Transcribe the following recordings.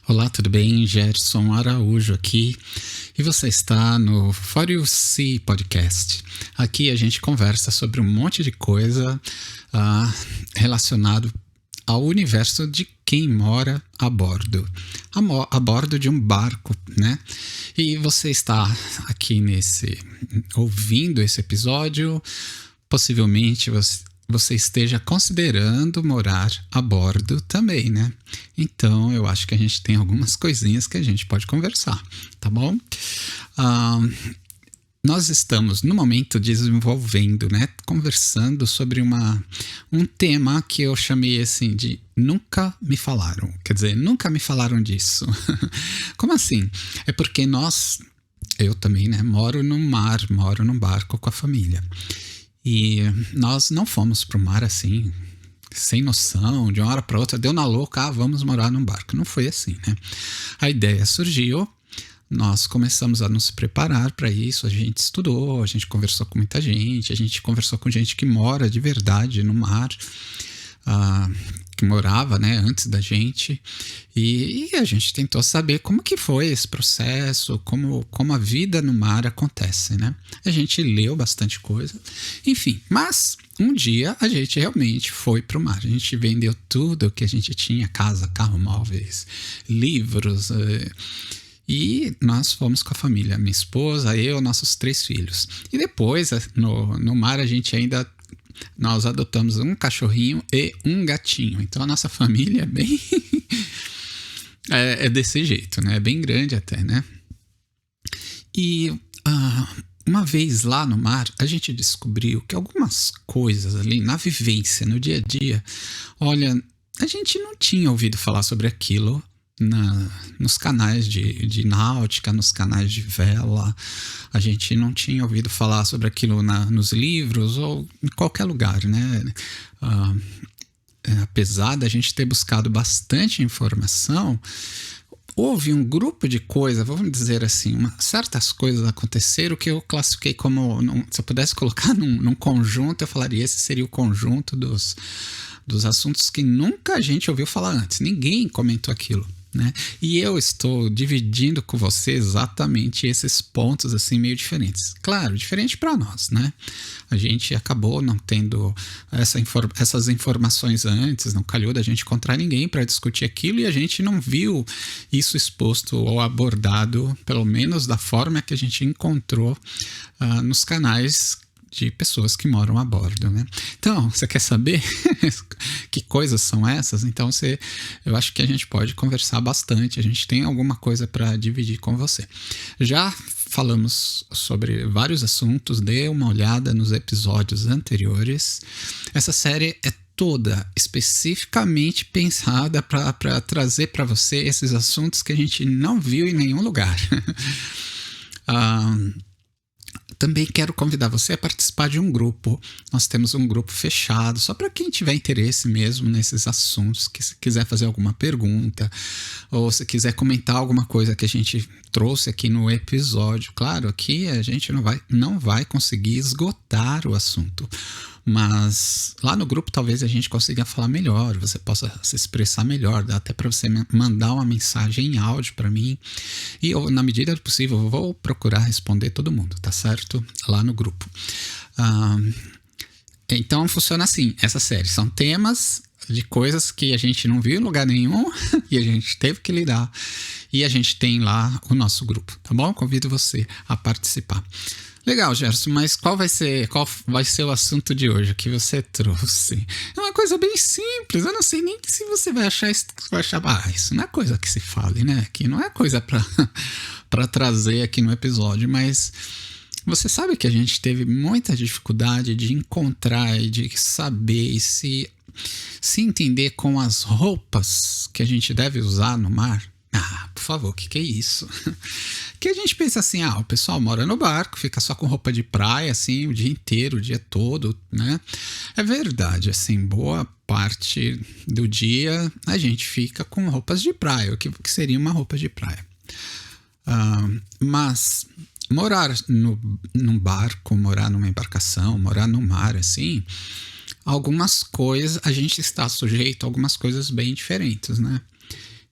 Olá, tudo bem? Gerson Araújo aqui e você está no For You See Podcast. Aqui a gente conversa sobre um monte de coisa relacionado ao universo de quem mora a bordo. A bordo de um barco, né? E você está aqui ouvindo esse episódio, possivelmente você esteja considerando morar a bordo também, né? Então, eu acho que a gente tem algumas coisinhas que a gente pode conversar, tá bom? Nós estamos, no momento, desenvolvendo, né? Conversando sobre um tema que eu chamei, assim, de nunca me falaram. Quer dizer, nunca me falaram disso. Como assim? É porque eu também, né? Moro no mar, moro num barco com a família. E nós não fomos pro mar assim, sem noção, de uma hora para outra, deu na louca, vamos morar num barco. Não foi assim, né? A ideia surgiu, nós começamos a nos preparar para isso, a gente estudou, a gente conversou com muita gente, a gente conversou com gente que mora de verdade no mar, que morava, né, antes da gente, e a gente tentou saber como que foi esse processo, como a vida no mar acontece, né? A gente leu bastante coisa, enfim, mas um dia a gente realmente foi pro mar, a gente vendeu tudo que a gente tinha, casa, carro, móveis, livros, e nós fomos com a família, minha esposa, eu, nossos 3 filhos. E depois, no mar, nós adotamos um cachorrinho e um gatinho. Então a nossa família é bem... é desse jeito, né? É bem grande até, né? E uma vez lá no mar, a gente descobriu que algumas coisas ali na vivência, no dia a dia, olha, a gente não tinha ouvido falar sobre aquilo nos canais de náutica, nos canais de vela. A gente não tinha ouvido falar sobre aquilo nos livros ou em qualquer lugar, né? Apesar da gente ter buscado bastante informação, houve um grupo de coisas, vamos dizer assim, certas coisas aconteceram que eu classifiquei como, se eu pudesse colocar num conjunto, eu falaria esse seria o conjunto dos assuntos que nunca a gente ouviu falar antes, ninguém comentou aquilo, né? E eu estou dividindo com você exatamente esses pontos assim meio diferentes. Claro, diferente para nós, né? A gente acabou não tendo essas informações antes, não calhou da gente encontrar ninguém para discutir aquilo e a gente não viu isso exposto ou abordado, pelo menos da forma que a gente encontrou nos canais de pessoas que moram a bordo, né? Então, você quer saber que coisas são essas? Então, eu acho que a gente pode conversar bastante, a gente tem alguma coisa para dividir com você. Já falamos sobre vários assuntos, dê uma olhada nos episódios anteriores. Essa série é toda especificamente pensada para trazer para você esses assuntos que a gente não viu em nenhum lugar. Também quero convidar você a participar de um grupo. Nós temos um grupo fechado, só para quem tiver interesse mesmo nesses assuntos, que se quiser fazer alguma pergunta, ou se quiser comentar alguma coisa que a gente trouxe aqui no episódio. Claro, aqui a gente não vai conseguir esgotar o assunto, mas lá no grupo talvez a gente consiga falar melhor, você possa se expressar melhor, dá até para você mandar uma mensagem em áudio para mim, e eu, na medida do possível, eu vou procurar responder todo mundo, tá certo? Lá no grupo. Então funciona assim, essa série, são temas de coisas que a gente não viu em lugar nenhum e a gente teve que lidar, e a gente tem lá o nosso grupo, tá bom? Convido você a participar. Legal, Gerson, mas qual vai ser o assunto de hoje que você trouxe? É uma coisa bem simples, eu não sei nem se você vai achar isso, isso não é coisa que se fale, né? Que não é coisa para trazer aqui no episódio, mas você sabe que a gente teve muita dificuldade de encontrar e de saber e se entender com as roupas que a gente deve usar no mar. Por favor, o que é isso? Que a gente pensa assim, o pessoal mora no barco, fica só com roupa de praia, assim, o dia inteiro, o dia todo, né? É verdade, assim, boa parte do dia a gente fica com roupas de praia, o que seria uma roupa de praia. Mas morar num barco, morar numa embarcação, morar no mar, assim, algumas coisas, a gente está sujeito a algumas coisas bem diferentes, né?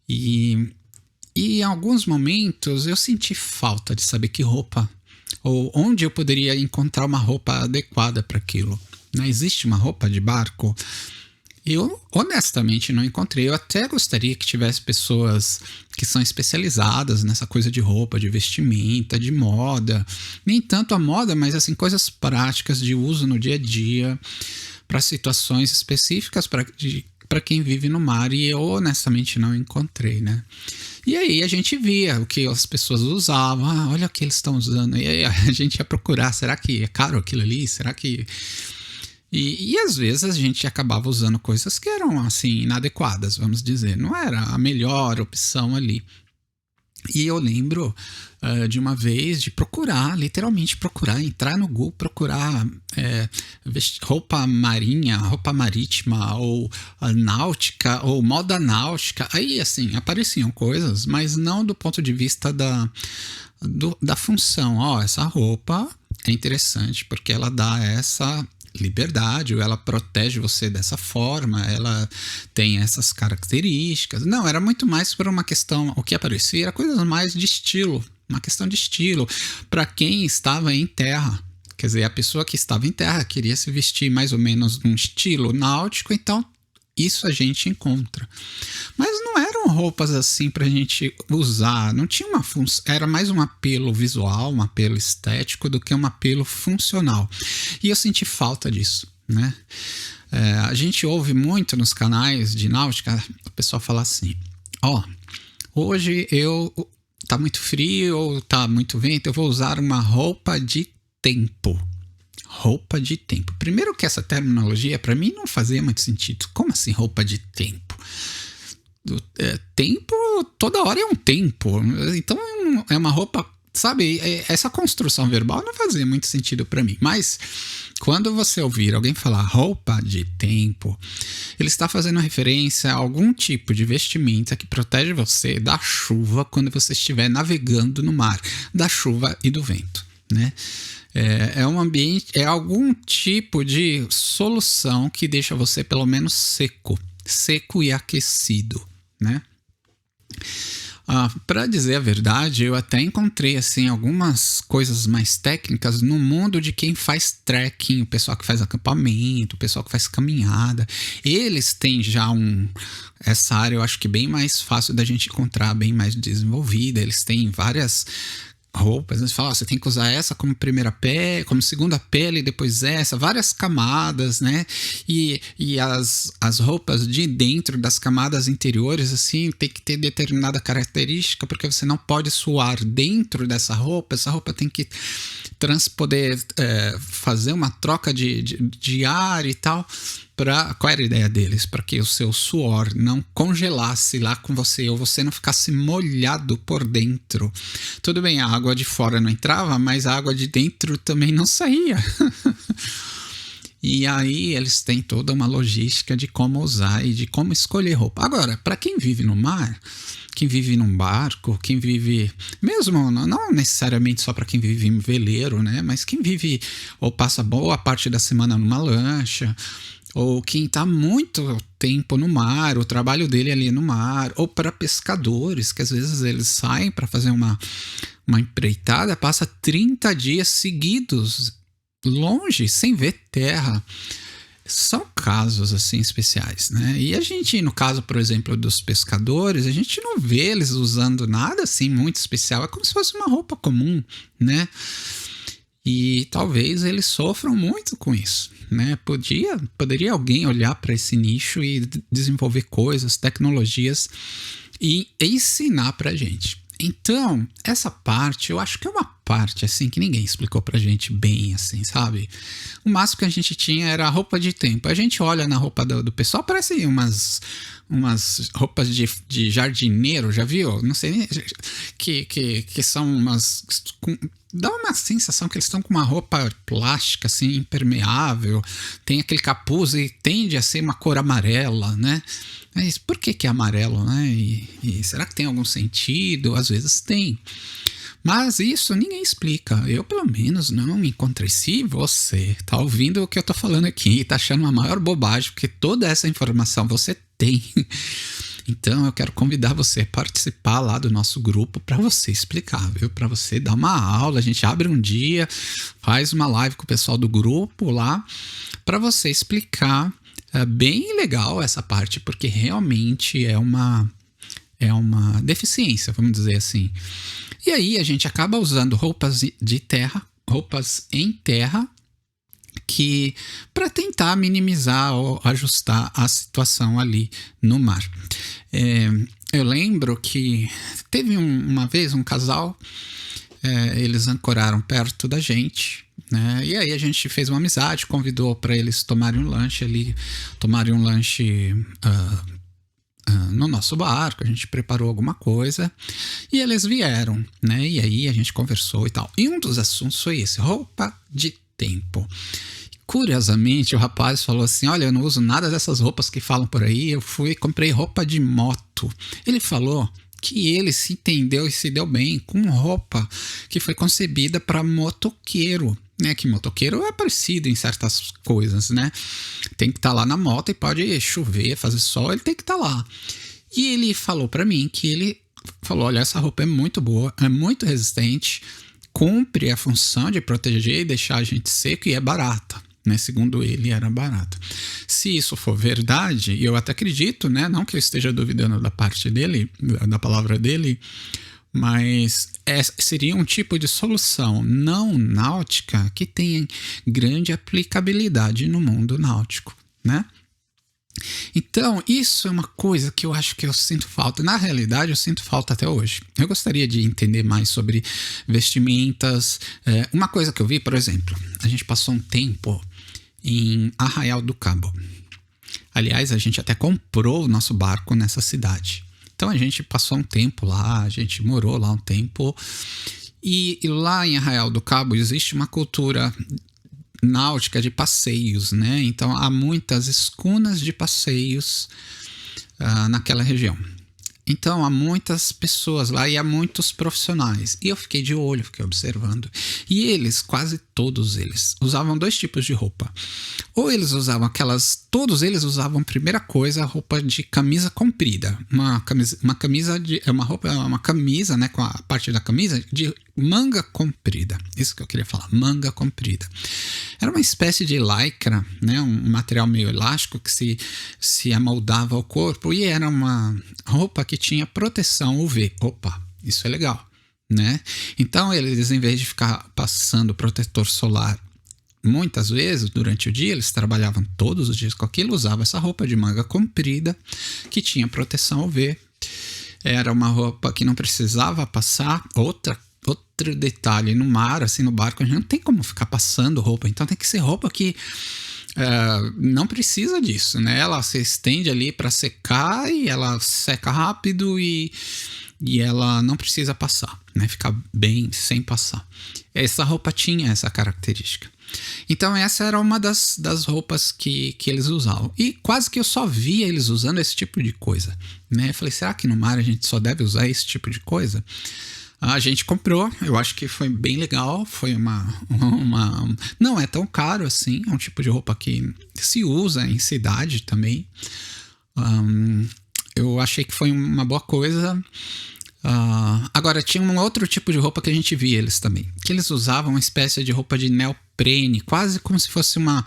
E E em alguns momentos eu senti falta de saber que roupa ou onde eu poderia encontrar uma roupa adequada para aquilo. Não existe uma roupa de barco? Eu honestamente não encontrei. Eu até gostaria que tivesse pessoas que são especializadas nessa coisa de roupa, de vestimenta, de moda. Nem tanto a moda, mas assim, coisas práticas de uso no dia a dia, para situações específicas para quem vive no mar. E eu honestamente não encontrei, né? E aí a gente via o que as pessoas usavam. Ah, olha o que eles estão usando. E aí a gente ia procurar. Será que é caro aquilo ali? Será que... E às vezes a gente acabava usando coisas que eram assim inadequadas, vamos dizer. Não era a melhor opção ali. E eu lembro de uma vez de procurar, literalmente procurar, entrar no Google, procurar roupa marinha, roupa marítima, ou náutica, ou moda náutica. Aí, assim, apareciam coisas, mas não do ponto de vista da função. Ó, essa roupa é interessante porque ela dá essa liberdade, ou ela protege você dessa forma, ela tem essas características. Não, era muito mais por uma questão, o que aparecia era coisas mais de estilo, uma questão de estilo, para quem estava em terra. Quer dizer, a pessoa que estava em terra queria se vestir mais ou menos num estilo náutico, então isso a gente encontra. Mas não eram roupas assim pra gente usar, não tinha uma função, era mais um apelo visual, um apelo estético do que um apelo funcional. E eu senti falta disso, né? A gente ouve muito nos canais de náutica, o pessoal fala assim, hoje tá muito frio ou tá muito vento, eu vou usar uma roupa de tempo. Roupa de tempo. Primeiro que essa terminologia para mim não fazia muito sentido. Como assim roupa de tempo? Tempo, toda hora é um tempo. Então é uma roupa, sabe? Essa construção verbal não fazia muito sentido para mim. Mas quando você ouvir alguém falar roupa de tempo, ele está fazendo referência a algum tipo de vestimenta que protege você da chuva quando você estiver navegando no mar, da chuva e do vento, né? É um ambiente, é algum tipo de solução que deixa você pelo menos seco e aquecido, né? Para dizer a verdade, eu até encontrei assim algumas coisas mais técnicas no mundo de quem faz trekking, o pessoal que faz acampamento, o pessoal que faz caminhada. Eles têm já essa área, eu acho que bem mais fácil da gente encontrar, bem mais desenvolvida. Eles têm várias roupas, eles falam, você tem que usar essa como primeira pele, como segunda pele, depois essa, várias camadas, né? E as roupas de dentro das camadas interiores, assim, tem que ter determinada característica, porque você não pode suar dentro dessa roupa, essa roupa tem que poder fazer uma troca de ar e tal. Qual era a ideia deles? Para que o seu suor não congelasse lá com você ou você não ficasse molhado por dentro. Tudo bem, a água de fora não entrava, mas a água de dentro também não saía. E aí eles têm toda uma logística de como usar e de como escolher roupa. Agora, para quem vive no mar, quem vive num barco, quem vive, mesmo não necessariamente só para quem vive em veleiro, né? Mas quem vive ou passa boa parte da semana numa lancha, ou quem está muito tempo no mar, o trabalho dele ali no mar, ou para pescadores, que às vezes eles saem para fazer uma empreitada, passa 30 dias seguidos, longe, sem ver terra. São casos assim especiais, né? E a gente, no caso, por exemplo, dos pescadores, a gente não vê eles usando nada assim muito especial, é como se fosse uma roupa comum, né? E talvez eles sofram muito com isso, né? Poderia alguém olhar para esse nicho e desenvolver coisas, tecnologias e ensinar pra gente. Então, essa parte, eu acho que é uma parte, assim, que ninguém explicou pra gente bem, assim, sabe? O máximo que a gente tinha era a roupa de tempo. A gente olha na roupa do pessoal, parece umas roupas de jardineiro, já viu? Não sei nem... Que são umas... Dá uma sensação que eles estão com uma roupa plástica, assim, impermeável. Tem aquele capuz e tende a ser uma cor amarela, né? Mas por que é amarelo, né? E será que tem algum sentido? Às vezes tem. Mas isso ninguém explica. Eu, pelo menos, não me encontrei. Se você tá ouvindo o que eu tô falando aqui e tá achando uma maior bobagem, porque toda essa informação você tem, Então eu quero convidar você a participar lá do nosso grupo para você explicar, viu? Para você dar uma aula. A gente abre um dia, faz uma live com o pessoal do grupo lá para você explicar. É bem legal essa parte, porque realmente é uma deficiência, vamos dizer assim. E aí a gente acaba usando roupas de terra, roupas em terra, que para tentar minimizar ou ajustar a situação ali no mar. Eu lembro que teve uma vez um casal, eles ancoraram perto da gente, né? E aí a gente fez uma amizade, convidou para eles tomarem um lanche ali, no nosso barco. A gente preparou alguma coisa e eles vieram, né? E aí a gente conversou e tal. E um dos assuntos foi esse, roupa de tempo. Curiosamente, o rapaz falou assim: olha, eu não uso nada dessas roupas que falam por aí, eu fui e comprei roupa de moto. Ele falou que ele se entendeu e se deu bem com roupa que foi concebida para motoqueiro, né? Que motoqueiro é parecido em certas coisas, né? Tem que estar lá na moto e pode chover, fazer sol, ele tem que estar lá. E ele falou para mim que ele falou: olha, essa roupa é muito boa, é muito resistente, cumpre a função de proteger e deixar a gente seco e é barata. Né, segundo ele, era barato. Se isso for verdade, e eu até acredito, né, não que eu esteja duvidando da parte dele, da palavra dele, mas seria um tipo de solução não náutica que tem grande aplicabilidade no mundo náutico, né? Então, isso é uma coisa que eu acho que eu sinto falta. Na realidade, eu sinto falta até hoje. Eu gostaria de entender mais sobre vestimentas. Uma coisa que eu vi, por exemplo, a gente passou um tempo em Arraial do Cabo. Aliás, a gente até comprou o nosso barco nessa cidade. Então, a gente passou um tempo lá, a gente morou lá um tempo. E lá em Arraial do Cabo existe uma cultura náutica de passeios, né? Então há muitas escunas de passeios naquela região. Então há muitas pessoas lá e há muitos profissionais. E eu fiquei de olho, fiquei observando. E eles, quase todos eles, usavam dois tipos de roupa. Ou eles usavam todos eles usavam, primeira coisa, roupa de camisa comprida. Uma camisa, né, com a parte da camisa de manga comprida. Isso que eu queria falar, manga comprida. Era uma espécie de lycra, né, um material meio elástico que se amoldava ao corpo, e era uma roupa que tinha proteção UV. Opa, isso é legal, né? Então eles, em vez de ficar passando protetor solar muitas vezes durante o dia, eles trabalhavam todos os dias com aquilo, usavam essa roupa de manga comprida que tinha proteção UV. Era uma roupa que não precisava passar. Outro detalhe, no mar, assim, no barco, a gente não tem como ficar passando roupa, então tem que ser roupa que não precisa disso, né? Ela se estende ali para secar e ela seca rápido e ela não precisa passar, né? Fica bem sem passar. Essa roupa tinha essa característica. Então essa era uma das roupas que eles usavam. E quase que eu só via eles usando esse tipo de coisa, né? Eu falei, será que no mar a gente só deve usar esse tipo de coisa? A gente comprou, eu acho que foi bem legal, foi não é tão caro assim, é um tipo de roupa que se usa em cidade também. Eu achei que foi uma boa coisa. Agora, tinha um outro tipo de roupa que a gente via eles também, que eles usavam uma espécie de roupa de neoprene, quase como se fosse uma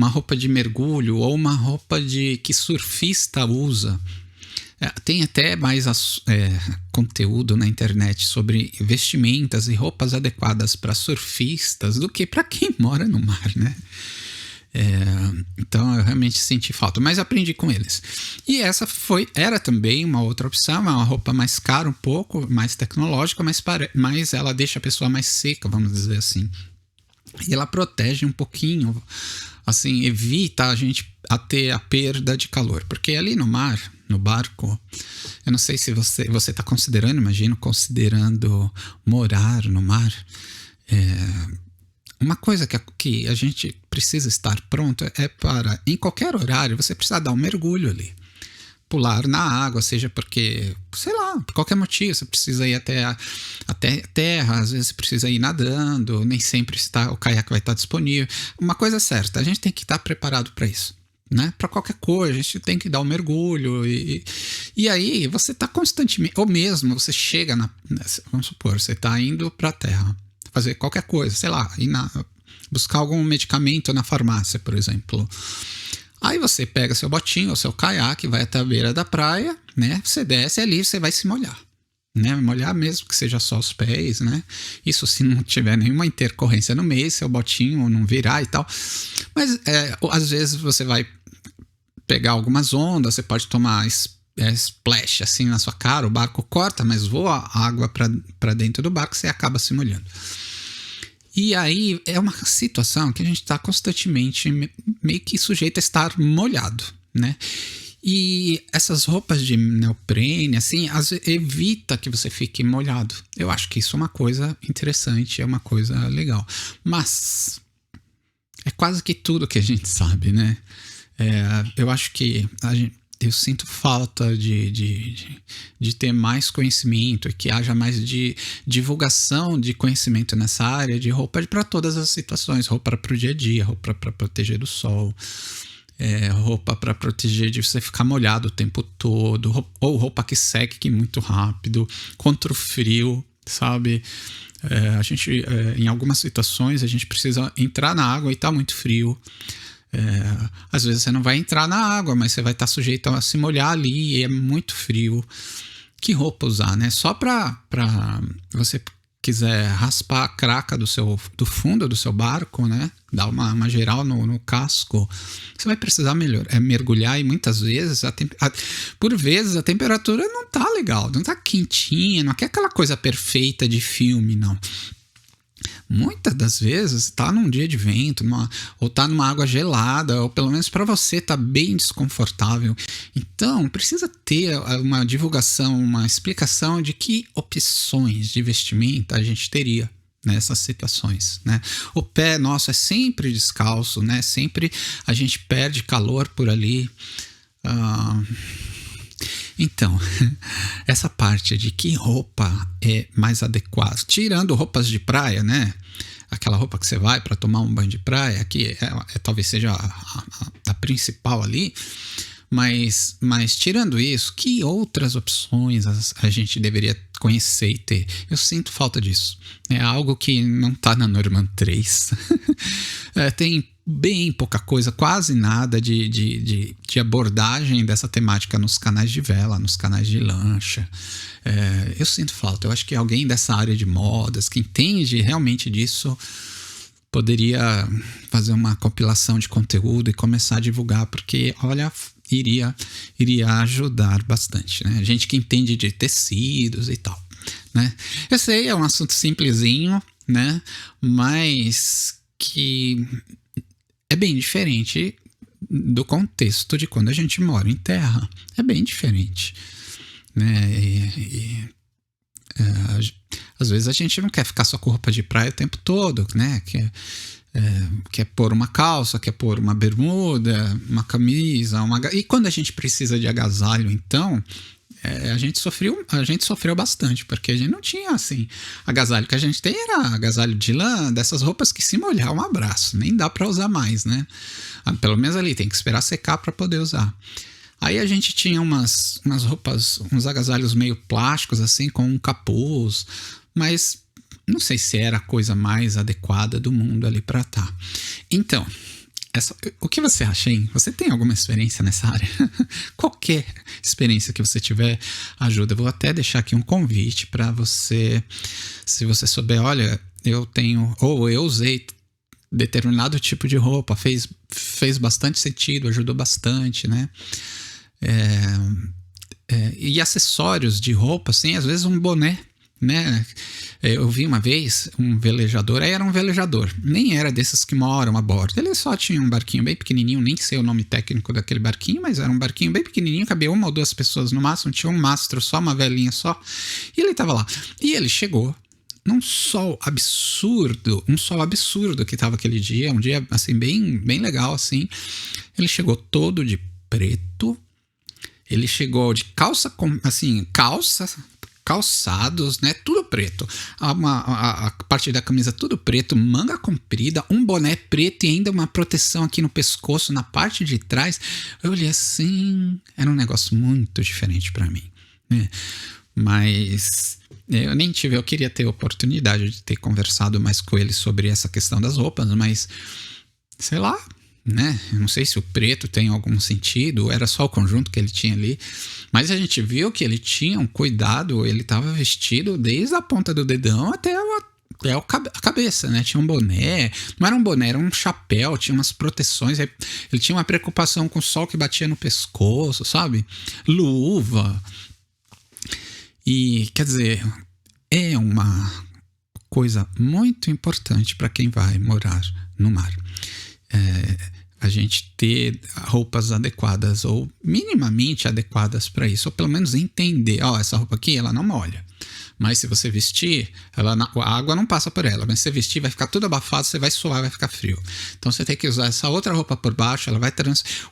roupa de mergulho ou uma roupa que surfista usa. Tem até mais conteúdo na internet sobre vestimentas e roupas adequadas para surfistas do que para quem mora no mar, né? Então eu realmente senti falta, mas aprendi com eles. E essa era também uma outra opção, uma roupa mais cara um pouco, mais tecnológica, mas ela deixa a pessoa mais seca, vamos dizer assim. E ela protege um pouquinho, assim, evita a gente a ter a perda de calor, porque ali no mar, no barco, eu não sei se você está considerando, imagino, considerando morar no mar. Uma coisa que a gente precisa estar pronto é para, em qualquer horário, você precisa dar um mergulho ali. Pular na água, seja porque, sei lá, por qualquer motivo, você precisa ir até terra, às vezes você precisa ir nadando, nem sempre o caiaque vai estar disponível. Uma coisa é certa, a gente tem que estar preparado para isso, né? Para qualquer coisa, a gente tem que dar um mergulho. E aí você tá constantemente. Ou mesmo você chega vamos supor, você tá indo para a Terra fazer qualquer coisa, sei lá, buscar algum medicamento na farmácia, por exemplo. Aí você pega seu botinho ou seu caiaque, vai até a beira da praia, né? Você desce ali, você vai se molhar. Né, molhar mesmo que seja só os pés, né? Isso se não tiver nenhuma intercorrência no meio, seu botinho não virar e tal. Mas às vezes você vai pegar algumas ondas, você pode tomar splash assim na sua cara, o barco corta, mas voa a água para dentro do barco, você acaba se molhando. E aí é uma situação que a gente está constantemente meio que sujeito a estar molhado, né? E essas roupas de neoprene, assim, evita que você fique molhado. Eu acho que isso é uma coisa interessante, é uma coisa legal. Mas é quase que tudo que a gente sabe, né? Eu acho que eu sinto falta de ter mais conhecimento, que haja mais de divulgação de conhecimento nessa área de roupa para todas as situações. Roupa para o dia a dia, roupa para proteger do sol. Roupa para proteger de você ficar molhado o tempo todo, ou roupa que seque muito rápido, contra o frio, sabe? A gente, em algumas situações, a gente precisa entrar na água e tá muito frio. Às vezes você não vai entrar na água, mas você vai estar sujeito a se molhar ali e é muito frio. Que roupa usar, né? Só para você quiser raspar a craca do fundo do seu barco, né? Dar uma geral no casco, você vai precisar mergulhar e muitas vezes, por vezes, a temperatura não tá legal, não tá quentinha, não é aquela coisa perfeita de filme, não. Muitas das vezes tá num dia de vento, ou tá numa água gelada, ou pelo menos para você tá bem desconfortável. Então, precisa ter uma divulgação, uma explicação de que opções de vestimenta a gente teria nessas situações, né? O pé nosso é sempre descalço, né? Sempre a gente perde calor por ali. Então, essa parte de que roupa é mais adequada, tirando roupas de praia, né? Aquela roupa que você vai para tomar um banho de praia, que talvez seja a principal ali, mas tirando isso, que outras opções a gente deveria conhecer e ter? Eu sinto falta disso. É algo que não tá na Norman 3. Tem bem pouca coisa, quase nada de abordagem dessa temática nos canais de vela, nos canais de lancha. Eu sinto falta. Eu acho que alguém dessa área de modas, que entende realmente disso, poderia fazer uma compilação de conteúdo e começar a divulgar, porque, olha, iria ajudar bastante, né? Gente que entende de tecidos e tal, né? Eu sei, é um assunto simplesinho, né? Mas que é bem diferente do contexto de quando a gente mora em terra. É bem diferente, né? Às vezes a gente não quer ficar só com roupa de praia o tempo todo, né? Quer pôr uma calça, quer pôr uma bermuda, uma camisa, e quando a gente precisa de agasalho, então, a gente sofreu bastante, porque a gente não tinha, assim, agasalho que a gente tem era agasalho de lã, dessas roupas que se molhar um abraço, nem dá para usar mais, né? Pelo menos ali, tem que esperar secar para poder usar. Aí a gente tinha umas roupas, uns agasalhos meio plásticos, assim, com um capuz, mas não sei se era a coisa mais adequada do mundo ali para tá. Então, o que você acha, hein? Você tem alguma experiência nessa área? Qualquer experiência que você tiver ajuda. Eu vou até deixar aqui um convite para você, se você souber, olha, eu usei determinado tipo de roupa, fez bastante sentido, ajudou bastante, né? E acessórios de roupa, assim, às vezes um boné, né? Eu vi uma vez um velejador, aí era um velejador, nem era desses que moram a bordo, ele só tinha um barquinho bem pequenininho, nem sei o nome técnico daquele barquinho, mas era um barquinho bem pequenininho, cabia uma ou duas pessoas no máximo, tinha um mastro só, uma velinha só, e ele tava lá, e ele chegou num sol absurdo, que tava aquele dia, um dia assim bem, bem legal assim. Ele chegou todo de preto, ele chegou de calça, calçados, né? Tudo preto. A parte da camisa tudo preto, manga comprida, um boné preto e ainda uma proteção aqui no pescoço, na parte de trás. Eu olhei assim, era um negócio muito diferente para mim, né? Mas eu queria ter a oportunidade de ter conversado mais com ele sobre essa questão das roupas, mas sei lá, né? Eu não sei se o preto tem algum sentido, era só o conjunto que ele tinha ali, mas a gente viu que ele tinha um cuidado, ele estava vestido desde a ponta do dedão até a cabeça, né? Tinha um boné, não era um boné, era um chapéu, tinha umas proteções, ele tinha uma preocupação com o sol que batia no pescoço, sabe? Luva. E, quer dizer, é uma coisa muito importante para quem vai morar no mar. A gente ter roupas adequadas ou minimamente adequadas para isso, ou pelo menos entender, essa roupa aqui ela não molha, mas se você vestir, a água não passa por ela, mas se você vestir vai ficar tudo abafado, você vai suar, vai ficar frio, então você tem que usar essa outra roupa por baixo, ela vai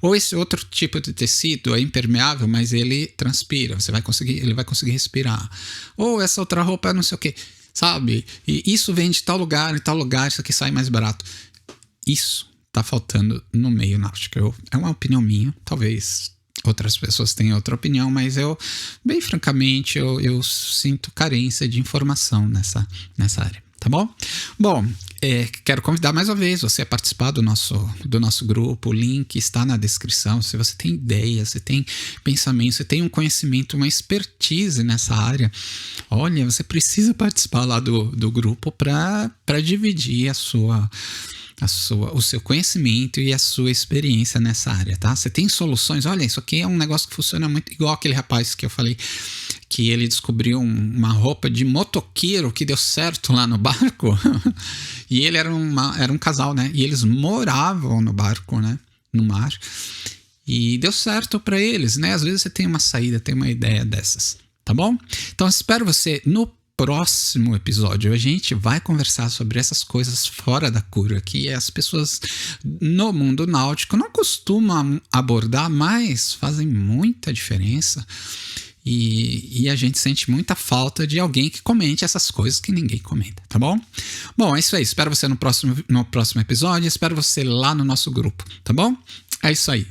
ou esse outro tipo de tecido é impermeável, mas ele transpira, ele vai conseguir respirar, ou essa outra roupa não sei o que, sabe, e isso vem de tal lugar, isso aqui sai mais barato. Isso tá faltando no meio náutico. É uma opinião minha, talvez outras pessoas tenham outra opinião, mas bem francamente, eu sinto carência de informação nessa área, tá bom? Bom, quero convidar mais uma vez você a participar do nosso grupo, o link está na descrição. Se você tem ideias, você tem pensamento, você tem um conhecimento, uma expertise nessa área, olha, você precisa participar lá do grupo para dividir o seu conhecimento e a sua experiência nessa área, tá? Você tem soluções, olha, isso aqui é um negócio que funciona muito igual aquele rapaz que eu falei que ele descobriu uma roupa de motoqueiro que deu certo lá no barco e ele era um casal, né? E eles moravam no barco, né? No mar e deu certo para eles, né? Às vezes você tem uma saída, tem uma ideia dessas, tá bom? Então espero você no próximo episódio. A gente vai conversar sobre essas coisas fora da cura que as pessoas no mundo náutico não costumam abordar, mas fazem muita diferença e a gente sente muita falta de alguém que comente essas coisas que ninguém comenta, tá bom? Bom, é isso aí. Espero você no próximo episódio. Espero você lá no nosso grupo, tá bom? É isso aí.